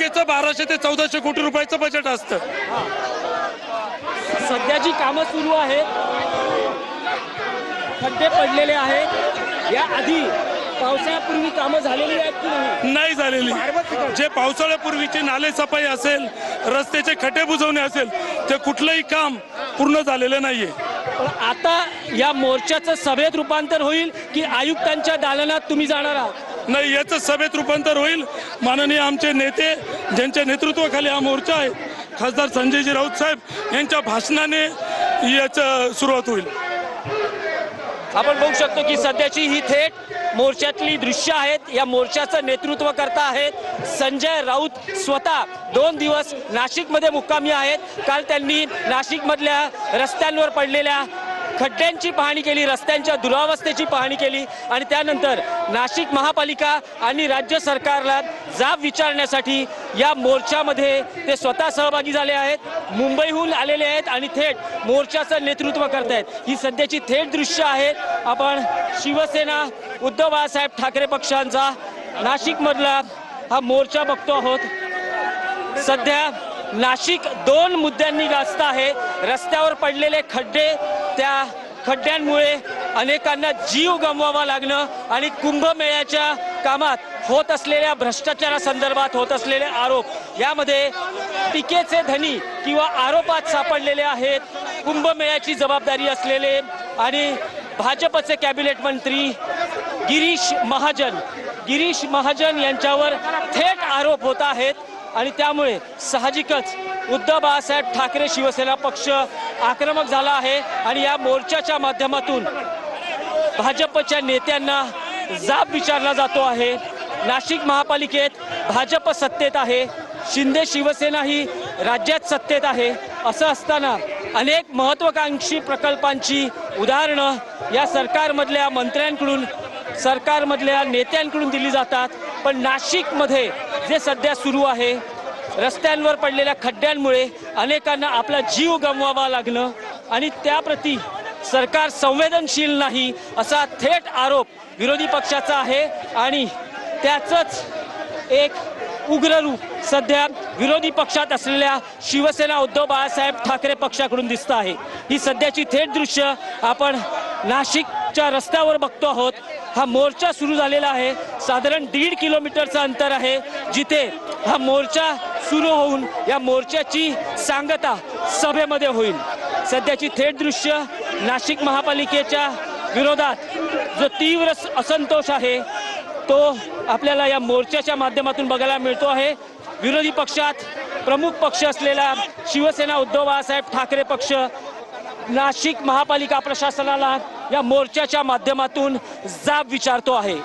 महापालिकेचं 1200 ते 1400 कोटी रुपयाचं बजेट असतं। सध्या जी कामं सुरू आहेत, खड्डे पडलेले आहेत, या आधी पावसाळ्यापूर्वी कामं झालेली आहेत की नाही? नाही झालेली। जे पावसाळ्यापूर्वीची नाले सफाई असेल, रस्त्याचे खड्डे बुजवणे असेल, ते कुठलंही काम पूर्ण झालेलं नाहीये। पण आता या मोर्चाचं सभेत रूपांतर होईल की आयुक्तांच्या दालनात तुम्ही जाणार आहात? नाही, याचं सभेत रूपांतर होईल। माननीय आमचे नेते, ज्यांच्या नेतृत्वाखाली हा मोर्चा आहे, खासदार संजयजी राऊत साहेब यांच्या भाषणाने याचं सुरुवात होईल। आपण बघू शकतो की सध्याची ही थेट मोर्चातली दृश्य आहेत। या मोर्चाचं नेतृत्व करता आहेत संजय राऊत स्वतः। 2 दिवस नाशिकमध्ये मुक्कामी आहेत। काल त्यांनी नाशिकमधल्या रस्त्यांवर पडलेल्या खड्ड्यांची पाहणी केली, रस्त्यांच्या दुरावस्थेची पाहणी केली आणि त्यानंतर नाशिक महापालिका आणि राज्य सरकारला जाब विचारण्यासाठी या मोर्चामध्ये ते स्वतः सहभागी झाले आहेत। मुंबईहून आलेले आहेत आणि थेट मोर्चाचं नेतृत्व करतायत। ही सध्याची थेट दृश्य आहेत। आपण शिवसेना उद्धव बाळासाहेब ठाकरे पक्षांचा नाशिकमधला हा मोर्चा बघतो आहोत। सध्या नाशिक 2 मुद्द्यांनी गाजत आहे। रस्त्यावर पडलेले खड्डे, त्या खड्ड्यांमुळे अनेकांना जीव गमवावा लागणं आणि कुंभमेळ्याच्या कामात होत असलेल्या भ्रष्टाचारासंदर्भात होत असलेले आरोप, यामध्ये टीकेचे धनी किंवा आरोपात सापडलेले आहेत कुंभमेळ्याची जबाबदारी असलेले आणि भाजपचे कॅबिनेट मंत्री गिरीश महाजन यांच्यावर थेट आरोप होत आहेत आणि त्यामुळे साहजिकच उद्धव बाळासाहेब ठाकरे शिवसेना पक्ष आक्रमक झाला आहे आणि या मोर्चाच्या माध्यमातून भाजपच्या नेत्यांना जाब विचारला जातो आहे। नाशिक महापालिकेत भाजप सत्तेत आहे, शिंदे शिवसेना ही राज्यात सत्तेत आहे। असं असताना अनेक महत्त्वाकांक्षी प्रकल्पांची उदाहरणं या सरकारमधल्या मंत्र्यांकडून, सरकारमधल्या नेत्यांकडून दिली जातात। पण नाशिकमध्ये जे सध्या सुरू आहे, रस्त्यांवर पडलेल्या खड्ड्यांमुळे अनेकांना आपला जीव गमवावा लागणं आणि त्याप्रती सरकार संवेदनशील नाही, असा थेट आरोप विरोधी पक्षाचा आहे आणि त्याचंच एक उग्र रूप सध्या विरोधी पक्षात असलेल्या शिवसेना उद्धव बाळासाहेब ठाकरे पक्षाकडून दिसत आहे। ही सध्याची थेट दृश्य आपण नाशिकच्या रस्त्यावर बघतो आहोत। हा मोर्चा सुरू झालेला आहे, साधारण 1.5 किलोमीटरचं अंतर आहे जिथे हा मोर्चा सुरू होऊन या मोर्चाची सांगता सभेमध्ये होईल। सध्याची थेट दृश्य नाशिक महापालिकेच्या विरोधात जो तीव्र असंतोष आहे तो आपल्याला या मोर्चाच्या माध्यमातून बघायला मिळतो आहे। विरोधी पक्षात प्रमुख पक्ष असलेला शिवसेना उद्धव बाळासाहेब ठाकरे पक्ष नाशिक महापालिका प्रशासनाला या मोर्चाच्या माध्यमातून जाब विचारतो आहे।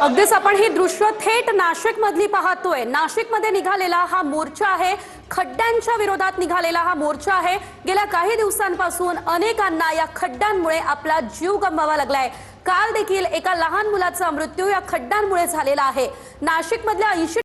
अगदीच आपण ही दृश्य थेट नाशिक मधली पाहतोय। नाशिक मध्ये निघालेला हा मोर्चा आहे, खड्ड्यांच्या विरोधात निघालेला हा मोर्चा आहे। गेल्या काही दिवसांपासून अनेकांना या खड्ड्यांमुळे आपला जीव गमवावा लागलाय। काल देखील एका लहान मुलाचा मृत्यू या खड्ड्यांमुळे झालेला आहे। नाशिक मधल्या 80